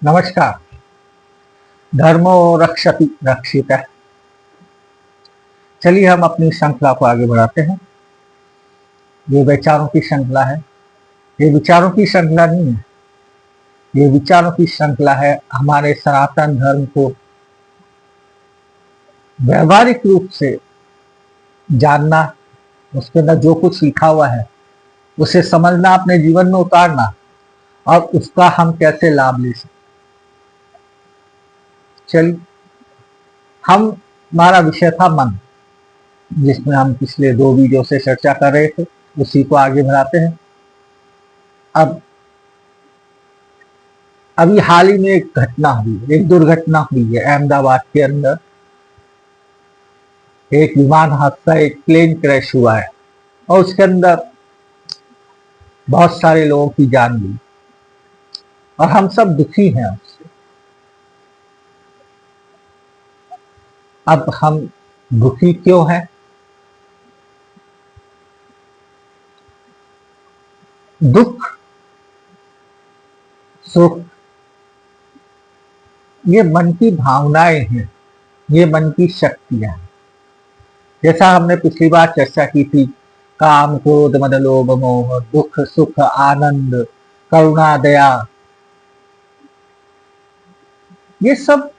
नमस्कार। धर्मो रक्षति रक्षितः। चलिए हम अपनी श्रृंखला को आगे बढ़ाते हैं। ये विचारों की श्रृंखला है। ये विचारों की श्रृंखला नहीं है, ये विचारों की श्रृंखला है हमारे सनातन धर्म को व्यवहारिक रूप से जानना, उसके अंदर जो कुछ लिखा हुआ है उसे समझना, अपने जीवन में उतारना और उसका हम कैसे लाभ ले सकते। चलिए, हमारा विषय था मन, जिसमें हम पिछले 2 वीडियो से चर्चा कर रहे थे, उसी को आगे बढ़ाते हैं। अब अभी हाल ही में एक घटना हुई, एक दुर्घटना हुई है अहमदाबाद के अंदर। एक विमान हादसा, एक प्लेन क्रैश हुआ है और उसके अंदर बहुत सारे लोगों की जान गई और हम सब दुखी हैं उससे। अब हम दुखी क्यों हैं? दुख, सुख, ये मन की भावनाएं हैं, ये मन की शक्तियां हैं। जैसा हमने पिछली बार चर्चा की थी, काम, क्रोध, मद, लोभ, मोह, दुख, सुख, आनंद, करुणा, दया, ये सब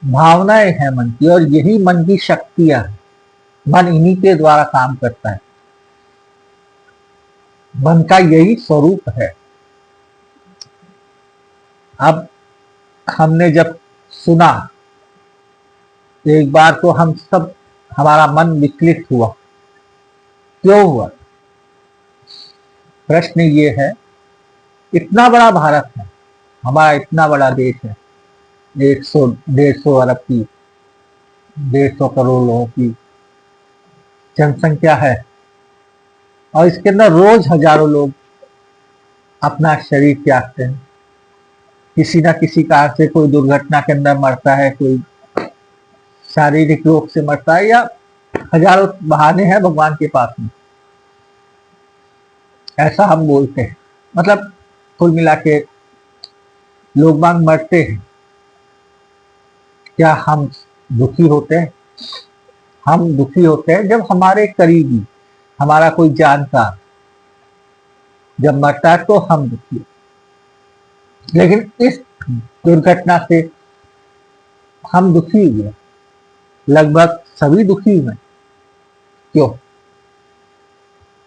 भावनाएं हैं मन की और यही मन की शक्तियां हैं। मन इन्हीं के द्वारा काम करता है। मन का यही स्वरूप है। अब हमने जब सुना, एक बार तो हम सब, हमारा मन विचलित हुआ। क्यों हुआ? प्रश्न ये है, इतना बड़ा भारत है, हमारा इतना बड़ा देश है, 100-150 अरब की, 150 करोड़ लोगों की जनसंख्या है और इसके अंदर रोज हजारों लोग अपना शरीर त्यागते हैं। किसी ना किसी कारण से कोई दुर्घटना के अंदर मरता है, कोई शारीरिक रोग से मरता है, या हजारों बहाने हैं भगवान के पास में, ऐसा हम बोलते हैं। मतलब कुल मिला के लोग बाग मरते हैं। क्या हम दुखी होते हैं? हम दुखी होते हैं जब हमारे करीबी, हमारा कोई जानकार जब मरता है तो हम दुखी होते। लेकिन इस दुर्घटना से हम दुखी हुए, लगभग सभी दुखी हुए। क्यों?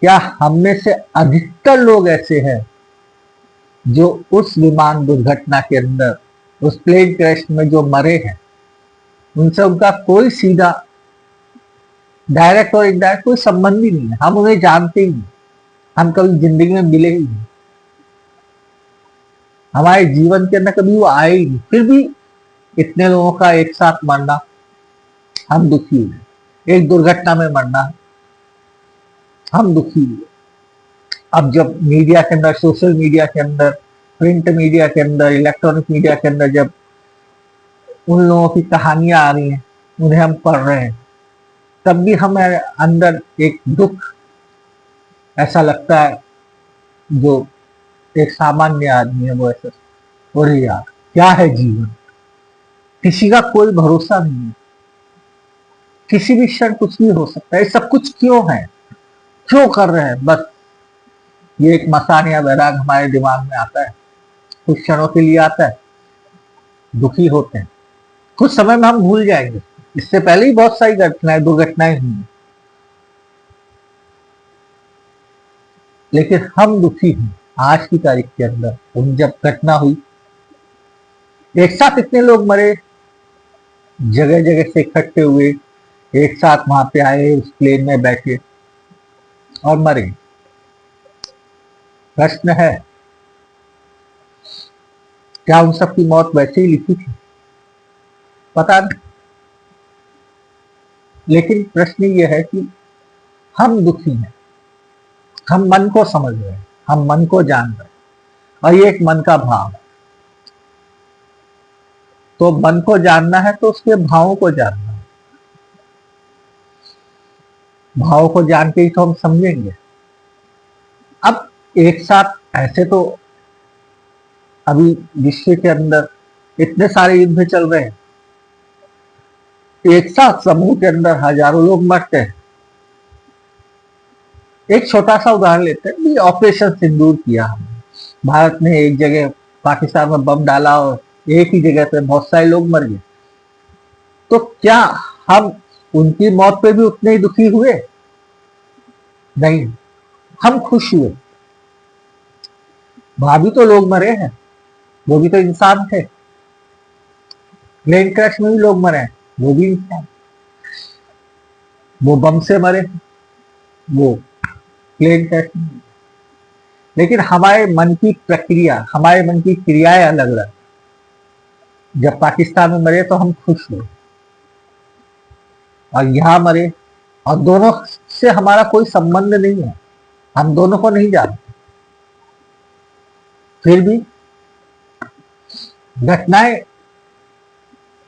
क्या हम में से अधिकतर लोग ऐसे हैं जो उस विमान दुर्घटना के अंदर, उस प्लेन क्रैश में जो मरे हैं, उनसे उनका कोई सीधा, डायरेक्ट और इनडायरेक्ट कोई संबंध ही नहीं है। हम उन्हें जानते ही नहीं, हम कभी जिंदगी में मिले ही नहीं, हमारे जीवन के अंदर कभी वो आए ही नहीं। फिर भी इतने लोगों का एक साथ मरना, हम दुखी हुए। एक दुर्घटना में मरना, हम दुखी हुए। अब जब मीडिया के अंदर, सोशल मीडिया के अंदर, प्रिंट मीडिया के अंदर, इलेक्ट्रॉनिक मीडिया के अंदर जब उन लोगों की कहानियां आ रही हैं, उन्हें हम पढ़ रहे हैं, तब भी हमारे अंदर एक दुख ऐसा लगता है। जो एक सामान्य आदमी है वो ऐसा, और यार क्या है जीवन, किसी का कोई भरोसा नहीं है, किसी भी क्षण कुछ भी हो सकता है। सब कुछ क्यों है, क्यों कर रहे हैं? बस ये एक मसान या वैराग हमारे दिमाग में आता है, कुछ क्षणों के लिए आता है, दुखी होते हैं, कुछ समय में हम भूल जाएंगे। इससे पहले ही बहुत सारी घटनाएं, दुर्घटनाएं हुई, लेकिन हम दुखी हैं आज की तारीख के अंदर। उन जब घटना हुई, एक साथ इतने लोग मरे, जगह जगह से इकट्ठे हुए, एक साथ वहां पे आए, उस प्लेन में बैठे और मरे। प्रश्न है, क्या उन सब की मौत वैसे ही लिखी थी? पता नहीं। लेकिन प्रश्न ये है कि हम दुखी हैं, हम मन को समझ रहे हैं, हम मन को जान रहे हैं, और ये एक मन का भाव है। तो मन को जानना है तो उसके भावों को जानना है। भावों को जान के ही तो हम समझेंगे। अब एक साथ ऐसे तो अभी विश्व के अंदर इतने सारे युद्ध चल रहे हैं, एक साथ समूह के अंदर हजारों लोग मरते हैं। एक छोटा सा उदाहरण लेते हैं, ये ऑपरेशन सिंदूर किया हमने। भारत ने एक जगह पाकिस्तान में बम डाला और एक ही जगह पे बहुत सारे लोग मर गए। तो क्या हम उनकी मौत पे भी उतने ही दुखी हुए? नहीं, हम खुश हुए। वहां भी तो लोग मरे हैं, वो भी तो इंसान थे। प्लेन क्रैश में भी लोग मरे हैं, वो भी इंसान। वो बम से मरे, वो प्लेन क्रैश में। लेकिन हमारे मन की प्रक्रिया, हमारे मन की क्रियाएं अलग अलग। जब पाकिस्तान में मरे तो हम खुश हुए, और यहां मरे, और दोनों से हमारा कोई संबंध नहीं है, हम दोनों को नहीं जानते, फिर भी घटनाएं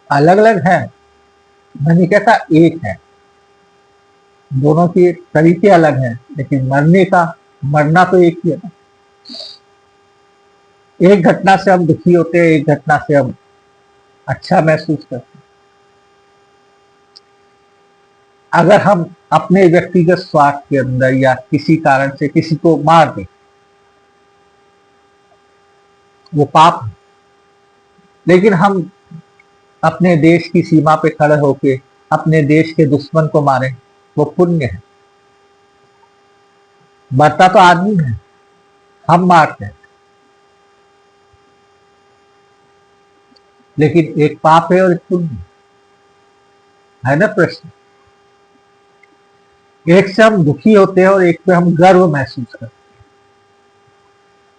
अलग अलग हैं। मैं नहीं कहता एक है, दोनों के तरीके अलग हैं, लेकिन मरना तो एक ही है ना। एक घटना से हम दुखी होते हैं, एक घटना से हम अच्छा महसूस करते हैं। अगर हम अपने व्यक्तिगत स्वार्थ के अंदर या किसी कारण से किसी को मार दें, वो पाप है। लेकिन हम अपने देश की सीमा पे खड़े होके अपने देश के दुश्मन को मारें, वो पुण्य है। मरता तो आदमी है, हम मारते हैं, लेकिन एक पाप है और एक पुण्य है ना। प्रश्न, एक से हम दुखी होते हैं और एक पे हम गर्व महसूस करते हैं।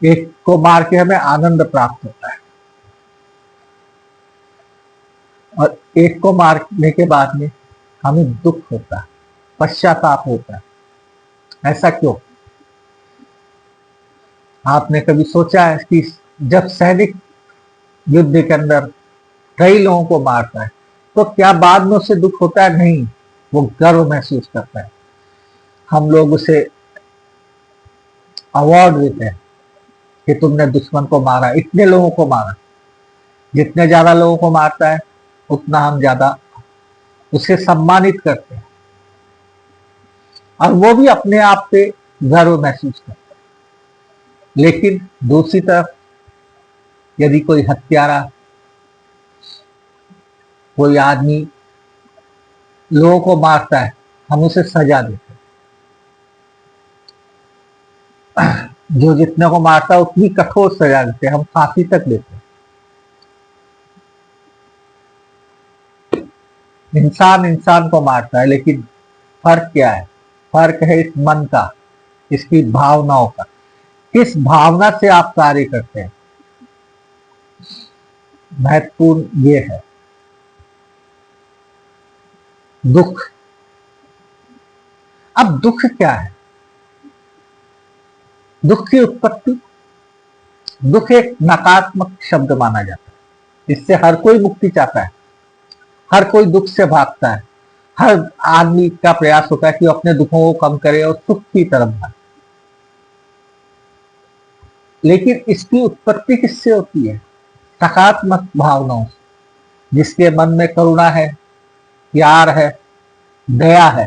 एक को मार के हमें आनंद प्राप्त होता है, और एक को मारने के बाद में हमें दुख होता है, पश्चाताप होता है। ऐसा क्यों? आपने कभी सोचा है कि जब सैनिक युद्ध के अंदर कई लोगों को मारता है तो क्या बाद में उसे दुख होता है? नहीं, वो गर्व महसूस करता है। हम लोग उसे अवार्ड देते हैं कि तुमने दुश्मन को मारा, इतने लोगों को मारा। जितने ज्यादा लोगों को मारता है उतना हम ज्यादा उसे सम्मानित करते हैं, और वो भी अपने आप पे गर्व महसूस करता है। लेकिन दूसरी तरफ यदि कोई हत्यारा, कोई आदमी लोगों को मारता है, हम उसे सजा देते हैं। जो जितने को मारता है उतनी कठोर सजा देते हैं, हम फांसी तक देते हैं। इंसान इंसान को मारता है, लेकिन फर्क क्या है? फर्क है इस मन का, इसकी भावनाओं का। किस भावना से आप कार्य करते हैं, महत्वपूर्ण ये है। दुख, अब दुख क्या है? दुख की उत्पत्ति, दुख एक नकारात्मक शब्द माना जाता है। इससे हर कोई मुक्ति चाहता है, हर कोई दुख से भागता है। हर आदमी का प्रयास होता है कि वो अपने दुखों को कम करे और सुख की तरफ भागे। लेकिन इसकी उत्पत्ति किससे होती है? सकारात्मक भावनाओं से। जिसके मन में करुणा है, प्यार है, दया है,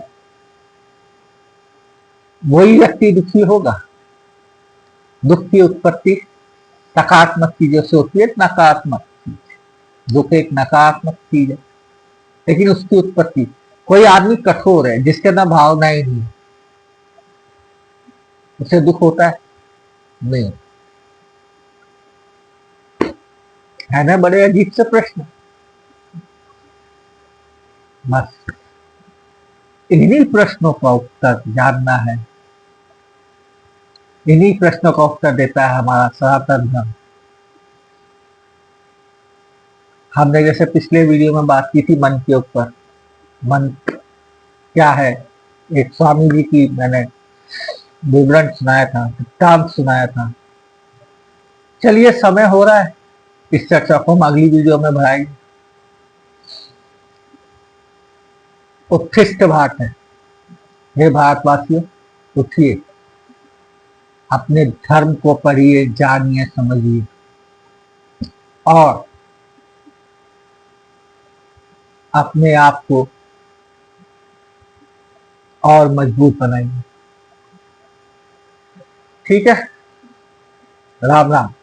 वही व्यक्ति दुखी होगा। दुख की उत्पत्ति सकारात्मक चीजों से होती है, नकारात्मक चीज। दुख एक नकारात्मक चीज है, लेकिन उसकी उत्पत्ति, कोई आदमी कठोर है जिसके अंदर भावनाएं नहीं, उसे दुख होता है? नहीं। है ना, बड़े अजीब से प्रश्न। बस इन्हीं प्रश्नों का उत्तर जानना है, इन्हीं प्रश्नों का उत्तर देता है हमारा सनातन धर्म। हमने जैसे पिछले वीडियो में बात की थी मन के ऊपर, मन क्या है, एक स्वामी जी की मैंने विवरण सुनाया था, वृत्तांत सुनाया था। चलिए, समय हो रहा है, इस चर्चा को हम अगली वीडियो में बढ़ाएंगे। उत्कृष्ट भारत है, हे भारतवासियों, उठिए, अपने धर्म को पढ़िए, जानिए, समझिए। और अपने आप को और मजबूत बनाइए। ठीक है, राम राम।